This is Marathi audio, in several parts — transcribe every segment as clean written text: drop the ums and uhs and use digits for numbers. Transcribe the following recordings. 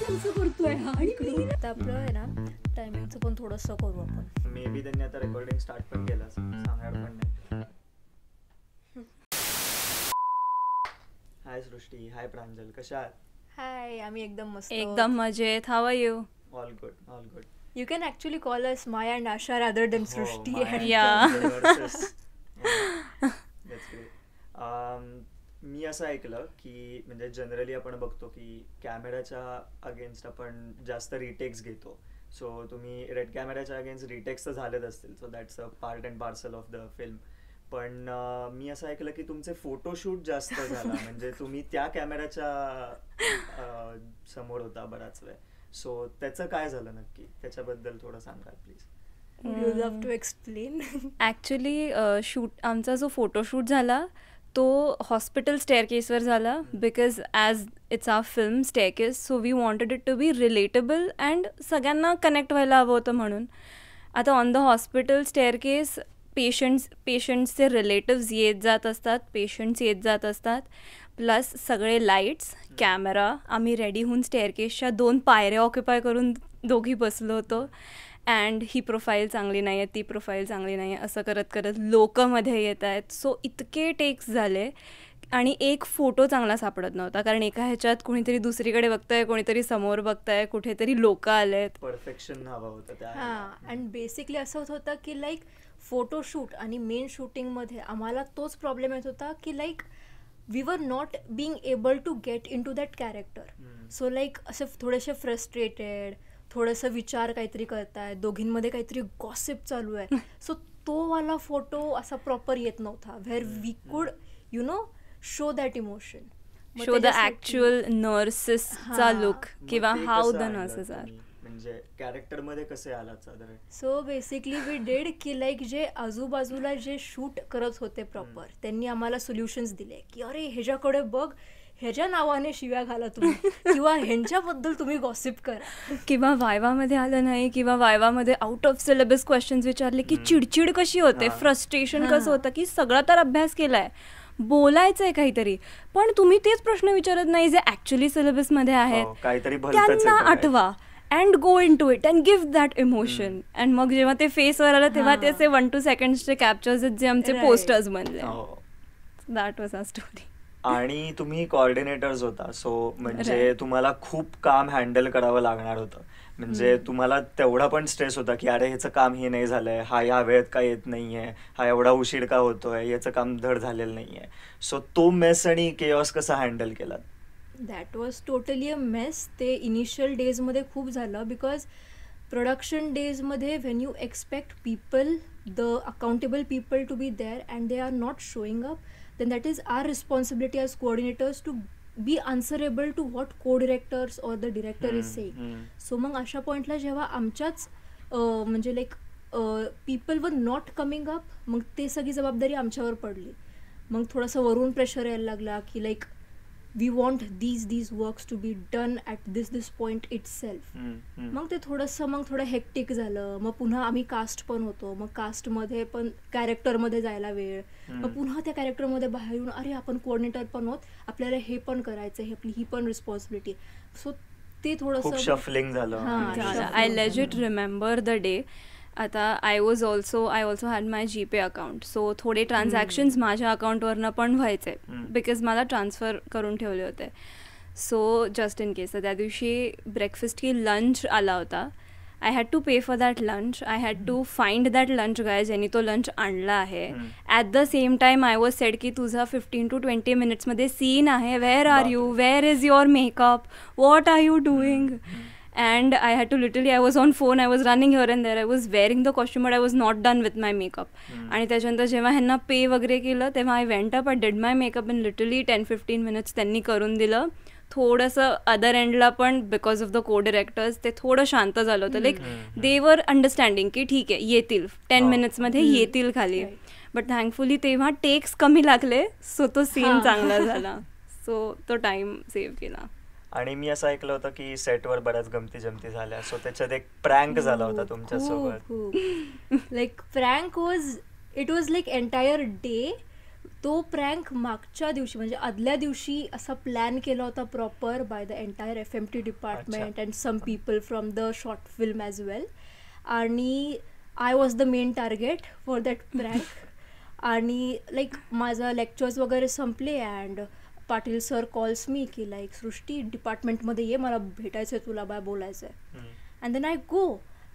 असं करतोय हा आणि मी आता आपलं आहे ना टायमिंगचं पण थोडंसं करू आपण. मे बी त्यांनी आता रेकॉर्डिंग स्टार्ट पण केलं असेल, सांगणार पण नाही. हाय सृष्टी, हाय प्रांजल, कशा आहात? हाय, आम्ही एकदम मस्त. एकदम मजेत. How are you? All good, all good. You can actually call us Maya and Asha rather than Srushti. Yeah. That's great. मी असं ऐकलं की म्हणजे जनरली आपण बघतो की कॅमेराच्या अगेन्स्ट आपण जास्त रिटेक्स घेतो. सो तुम्ही रेड कॅमेराच्या अगेन्स्ट रिटेक्स तर झालेच असतील, so that's a part and parcel of the film. पण मी असं ऐकलं की तुमचे फोटोशूट जास्त झाला, म्हणजे तुम्ही त्या कॅमेराच्या समोर होता बराच वेळ. सो त्याचं काय झालं नक्की, त्याच्याबद्दल थोडं सांगाल please. You love to explain. Actually आमचा जो फोटोशूट झाला तो हॉस्पिटल स्टेअरकेसवर झाला, because as it's our film staircase, so we wanted it to be relatable and सगळ्यांना कनेक्ट व्हायला हवं होतं म्हणून. आता ऑन द हॉस्पिटल स्टेअरकेस पेशंट्सचे रिलेटिव्स येत जात असतात, पेशंट्स येत जात असतात, प्लस सगळे लाईट्स, कॅमेरा. आम्ही रेडी होऊन स्टेअरकेसच्या 2 पायऱ्या ऑक्युपाय करून दोघी बसलो होतो. अँड ही प्रोफाईल चांगली नाही आहे, ती प्रोफाईल चांगली नाही आहे, असं करत करत लोकं मध्ये येत आहेत. सो इतके टेक्स झाले आणि एक फोटो चांगला सापडत नव्हता, कारण एका ह्याच्यात कोणीतरी दुसरीकडे बघतंय, कोणीतरी समोर बघतंय, कुठेतरी लोक आलेत. परफेक्शन हवं होतं त्या. हां, अँड बेसिकली असं होत होतं की लाईक फोटोशूट आणि मेन शूटिंगमध्ये आम्हाला तोच प्रॉब्लेम येत होता की like we were not being able to get in to that character. So like असे थोडेसे फ्रस्ट्रेटेड, थोडंसं विचार काहीतरी करताय, दोघींमध्ये काहीतरी गॉसिप चालू आहे. सो तो वाला फोटो असा प्रॉपर येत नव्हता, where we could you know show that emotion, show the actual नर्सेसचा लुक किंवा हाऊ द नर्सेस आर. म्हणजे कॅरेक्टर मध्ये कसे आलात साधारण? सो बेसिकली वी डिड की लाईक जे आजूबाजूला जे शूट करत होते प्रॉपर, त्यांनी आम्हाला सोल्युशन्स दिले की अरे ह्याच्याकडे बघ, ह्याच्या नावाने शिव्या घाला तुम्ही किंवा ह्यांच्याबद्दल तुम्ही गॉसिप करा, किंवा वायवामध्ये आलं नाही, किंवा वायवामध्ये आउट ऑफ सिलेबस क्वेश्चन्स विचारले की चिडचिड कशी होते, फ्रस्ट्रेशन कसं होतं की सगळा तर अभ्यास केलाय, बोलायचं आहे काहीतरी, पण तुम्ही तेच प्रश्न विचारत नाही जे ॲक्च्युअली सिलेबसमध्ये आहेत. त्यांना आठवा and go in to it and give that emotion. And मग जेव्हा ते फेसवर आलं तेव्हा ते असे 1-2 सेकंड्सचे कॅप्चर्स आहेत जे आमचे पोस्टर्स बनले. That was our story. आणि तुम्ही कोऑर्डिनेटर्स होता, सो म्हणजे तुम्हाला खूप काम हँडल करावं लागणार होतं. म्हणजे तुम्हाला तेवढा पण स्ट्रेस होता की अरे ह्याचं काम हे नाही झालंय, हा या वेळेत का येत नाहीये, हा एवढा उशीर का होतोय, याचं काम धड झालेलं नाहीये. सो तो मेस आणि केऑस कसा हँडल केला? That was totally a mess. ते इनिशियल डेजमध्ये खूप झालं, बिकॉज प्रोडक्शन डेजमध्ये when you expect people, the accountable people to be there and they are not showing up, then that is our responsibility as coordinators to be answerable to what co-directors or the director is saying. So मग अशा पॉईंटला जेव्हा आमच्याच म्हणजे like people were not coming up, मग ते सगळी जबाबदारी आमच्यावर पडली. मग थोडंसं वरून प्रेशर यायला लागला की like we want these works to be done at this point itself. मग ते थोडं हेक्टिक झालं. मग पुन्हा आम्ही कास्ट पण होतो, मग कास्टमध्ये पण कॅरेक्टरमध्ये जायला वेळ, मग पुन्हा त्या कॅरेक्टरमध्ये बाहेर येऊन अरे आपण कोऑर्डिनेटर पण होत, आपल्याला हे पण करायचं, हे आपली ही पण रिस्पॉन्सिबिलिटी. सो ते थोडंसं शफलिंग झालं. I legit remember the day. आता I also had my GPay account, so थोडे ट्रान्झॅक्शन्स माझ्या अकाउंटवरनं पण व्हायचे, बिकॉज मला ट्रान्सफर करून ठेवले होते. सो जस्ट इन केस, त्या दिवशी ब्रेकफास्ट की लंच आला होता. I had to pay for that lunch. I had to find that lunch guy ज्यांनी तो लंच आणला आहे. At the same time I was said की तुझा 15 to 20 मिनिट्समध्ये सीन आहे, where are you, where is your makeup, what are you doing. And I had to literally, I was on phone, I was running here and there, I was wearing the costume but I was not done with my makeup. आणि त्याच्यानंतर जेव्हा ह्यांना पे वगैरे केलं तेव्हा I went up, I did my makeup in literally 10-15 minutes त्यांनी करून दिलं. थोडंसं अदर एंडला पण बिकॉज ऑफ द को डिरेक्टर्स ते थोडं शांत झालं होतं. लाईक दे वर अंडरस्टँडिंग की ठीक आहे येतील 10 मिनिट्समध्ये येतील खाली. बट थँकफुली तेव्हा टेक्स कमी लागले, सो तो सीन चांगला झाला, सो तो टाइम सेव्ह केला. आणि मी असं ऐकलं होतं की सेटवर बऱ्याच गमती जमती झाल्या, सो त्याच्यात एक प्रँक झाला होता तुमच्यासोबत. Like prank was, it was like entire day. तो प्रँक मागच्या दिवशी म्हणजे आदल्या दिवशी असा प्लॅन केला होता proper by the entire FMT department and some people from the short film as well. आणि I was the main target for that prank. आणि लाईक माझा लेक्चर्स वगैरे संपले अँड पाटील सर कॉल्स मी की लाईक सृष्टी डिपार्टमेंटमध्ये ये, मला भेटायचं आहे तुला, बाय बोलायचं आहे. And then I go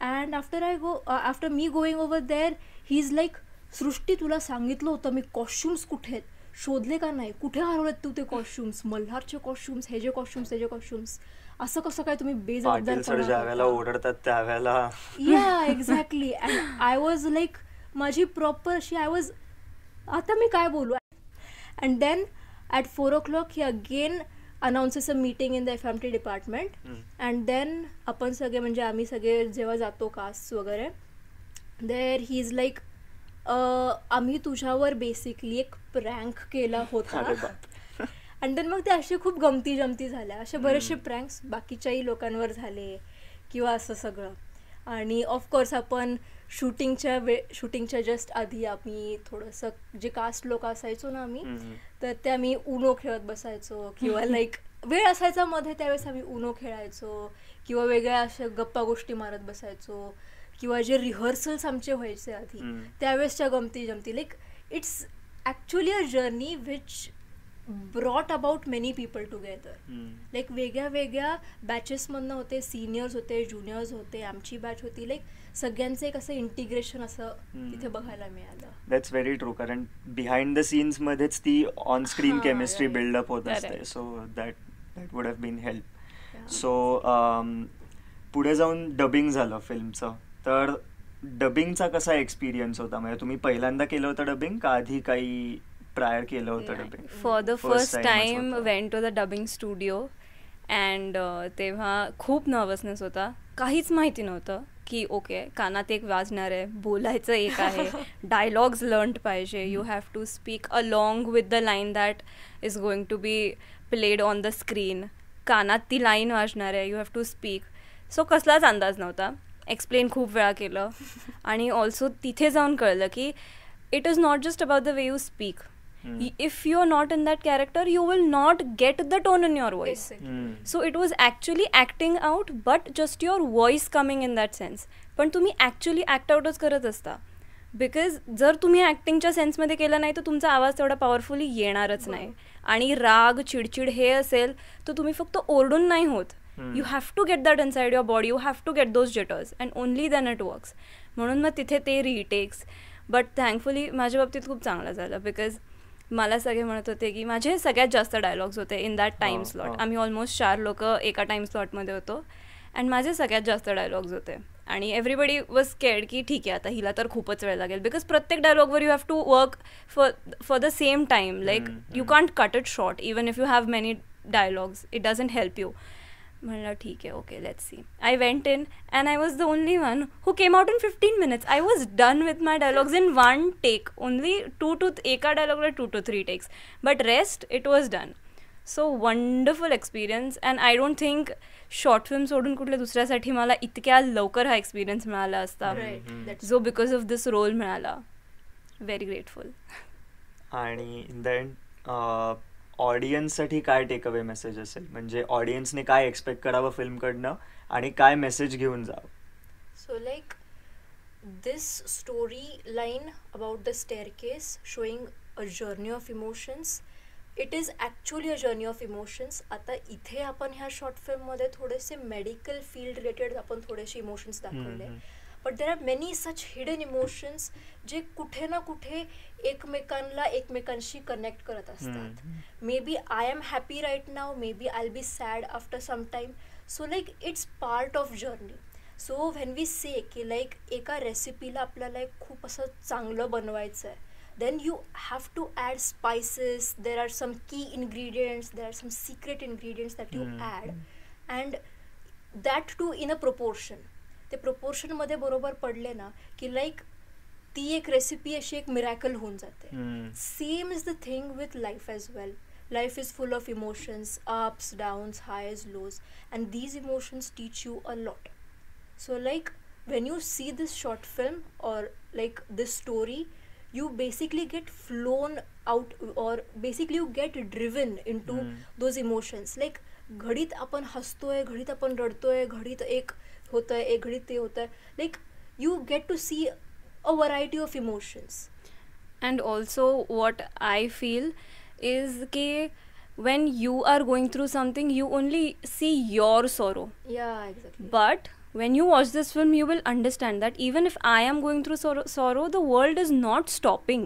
and after मी going over there he is like Srushti तुला सांगितलं होतं मी कॉस्ट्युम्स कुठे आहेत, शोधले का नाही, कुठे हरवलेत तू ते कॉस्ट्युम्स, मल्हारचे कॉस्ट्युम्स, हे जे कॉस्ट्युम्स, हे जे कॉस्ट्युम्स, असं कसं काय तुम्ही बेजबाबदार ओरडतात त्यावेळेला. या exactly. And I was like माझी प्रॉपर अशी आय वॉज आता मी काय बोलू. And then at 4 o'clock he again announces a meeting in the FMT department. And then आपण सगळे म्हणजे आम्ही सगळे जेव्हा जातो कास्ट वगैरे देअर ही इज लाईक आम्ही तुझ्यावर बेसिकली एक प्रँक केला होता. अँड देन मग ते असे खूप गमती जमती झाल्या, असे बरेचसे प्रँक्स बाकीच्याही लोकांवर झाले किंवा असं सगळं. आणि ऑफकोर्स आपण शूटिंगच्या जस्ट आधी आम्ही थोडंसं जे कास्ट लोक असायचो ना आम्ही, तर ते आम्ही उनो खेळत बसायचो किंवा लाईक वेळ असायचा मध्ये त्यावेळेस आम्ही उनो खेळायचो किंवा वेगळ्या अशा गप्पा गोष्टी मारत बसायचो किंवा जे रिहर्सल्स आमचे व्हायचे आधी त्यावेळेसच्या गमती जमती. Like it's actually a journey which brought about many people together. Like वेगळ्या वेगळ्या बॅचेसमधनं होते, सिनियर्स होते, ज्युनियर्स होते, आमची बॅच होती. लाईक सगळ्यांचं एक असं इंटिग्रेशन असं तिथे बघायला मिळालं. That's very true. कारण बिहाइंड द सीन्स मध्येच ती ऑन स्क्रीन केमिस्ट्री बिल्डअप होत असते. So that would have been help. So पुढे जाऊन डबिंग झालं फिल्मचं, तर डबिंगचा कसा एक्सपिरियन्स होता? म्हणजे तुम्ही पहिल्यांदा केलं होतं डबिंग का आधी काही प्रायर केलं होतं dubbing? For the first time went to the dubbing studio and तेव्हा खूप नर्वसनेस होता. काहीच माहिती नव्हतं की ओके कानात एक वाजणार आहे, बोलायचं एक आहे, डायलॉग्स लर्न पाहिजे, you have to speak along with the line that is going to be played on the screen. कानात ती लाईन वाजणार आहे, you have to speak. So कसलाच अंदाज नव्हता. एक्सप्लेन खूप वेळा केलं आणि ऑल्सो तिथे जाऊन कळलं की it is not just about the way you speak. If you're not in that character, you will not get the tone in your voice. So it was actually acting out, but just your voice coming in that sense. पण तुम्ही ॲक्च्युली ॲक्ट आउटच करत असता, बिकॉज जर तुम्ही ॲक्टिंगच्या सेन्समध्ये केलं नाही तर तुमचा आवाज तेवढा पॉवरफुली येणारच नाही. आणि राग, चिडचिड हे असेल तर तुम्ही फक्त ओरडून नाही होत. You have to get that inside your body, you have to get those jitters and only then it works. म्हणून मग तिथे ते रिटेक्स. बट थँकफुली माझ्या बाबतीत खूप चांगलं झालं, बिकॉज मला सगळे म्हणत होते की माझे सगळ्यात जास्त डायलॉग्स होते इन दॅट टाईम स्लॉट. आम्ही ऑलमोस्ट 4 लोक एका टाईम स्लॉटमध्ये होतो अँड माझे सगळ्यात जास्त डायलॉग्स होते. आणि एव्हरीबडी वॉज स्केअर्ड की ठीक आहे आता हिला तर खूपच वेळ लागेल, बिकॉज प्रत्येक डायलॉगवर you have to work for the same time. Like you can't cut it short even if you have many dialogues, it doesn't help you. म्हणलं ठीक आहे okay let's see. I went in and I was the only one who came out in 15 minutes. I was done with my dialogues in 1 take. Only एका डायलॉगला 2 to 3 takes, but rest it was done. So wonderful experience. And I don't think short film सोडून कुठल्या दुसऱ्यासाठी मला इतक्या लवकर हा एक्सपिरियन्स मिळाला असता, जो बिकॉज ऑफ दिस रोल मिळाला. Very grateful. आणि देन ऑडियन्ससाठी काय टेक अवे मेसेज असेल? म्हणजे ऑडियन्सने काय एक्सपेक्ट करावं फिल्मकडनं आणि काय मेसेज घेऊन जावं? So like this story line about the staircase showing a journey of emotions. It is actually a journey of emotions. आता इथे आपण ह्या शॉर्ट फिल्ममध्ये थोडेसे मेडिकल फील्ड रिलेटेड आपण थोडेसे इमोशन्स दाखवले, but there are many such hidden emotions जे कुठे ना कुठे एकमेकांशी कनेक्ट करत असतात. Maybe I am happy right now, maybe I will be sad after some time. So like it's part of journey. So when we say की लाईक एका रेसिपीला आपल्याला एक खूप असं चांगलं बनवायचं आहे, then you have to add spices, there are some key ingredients, there are some secret ingredients that you add, and that too in a proportion. ते proportion मध्ये बरोबर पडले ना की लाईक ती एक रेसिपी अशी एक मिरॅकल होऊन जाते. Same is the thing with life as well. Life is full of emotions, ups, downs, highs, lows, and these emotions teach you a lot. So like when you see this short film or like this story, you basically get flown out, or basically you get driven into those emotions. Like घडीत आपण हसतोय, घडीत आपण रडतोय, घडीत एक होतंय, एक घडीत ते होतंय. Like you get to see a variety of emotions. And also what I feel is that when you are going through something, you only see your sorrow. Yeah, exactly. But when you watch this film, you will understand that even if I am going through sorrow, the world is not stopping.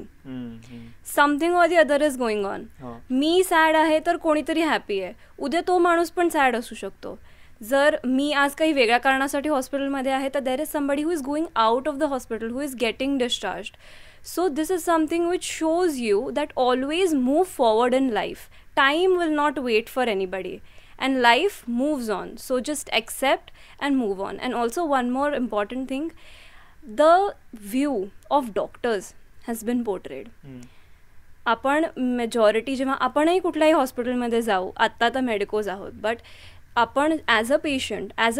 Something or the other is going on. Me sad आहे तर कोणीतरी हॅपी आहे, उद्या तो माणूस पण सॅड असू शकतो. जर मी आज काही वेगळ्या कारणासाठी हॉस्पिटलमध्ये आहे तर there is somebody who is going out of the hospital, who is getting discharged. So this is something which shows you that always move forward in life. Time will not wait for anybody and life moves on. So just accept and move on. And also one more important thing, the view of doctors has been portrayed. आपण मेजॉरिटी जेव्हा आपणही कुठल्याही हॉस्पिटलमध्ये जाऊ, आत्ता तर मेडिकोज आहोत, बट आपण ॲज अ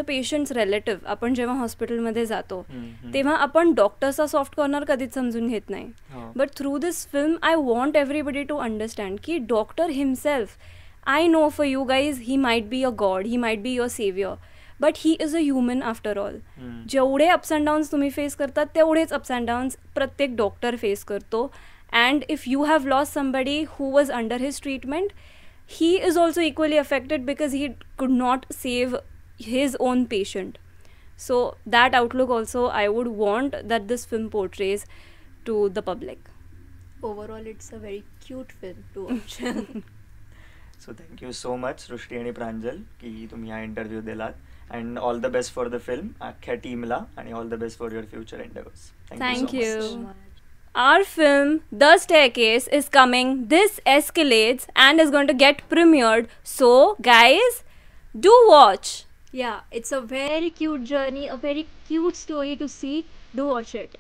पेशंट्स रिलेटिव्ह आपण जेव्हा हॉस्पिटलमध्ये जातो तेव्हा आपण डॉक्टरचा सॉफ्ट कॉर्नर कधीच समजून घेत नाही. But through this film I want everybody to understand की doctor himself, I know for you guys he might be a god, he might be your saviour, but he is a human after all. जेवढे अप्स अँड डाऊन्स तुम्ही फेस करतात तेवढेच अप्स अँड डाऊन्स प्रत्येक डॉक्टर फेस करतो. And if you have lost somebody who was under his treatment, he is also equally affected because he could not save his own patient. So that outlook also I would want that this film portrays to the public. Overall it's a very cute film to watch. So thank you so much सृष्टी आणि प्रांजल की तुम्ही हा इंटरव्ह्यू दिलात. And all the best for the film, अख्ख्या टीमला, आणि all the best for your future endeavors. Thank you so much. Our film The Staircase is coming. This escalates and is going to get premiered. So guys, do watch. Yeah, it's a very cute journey, a very cute story to see. Do watch it.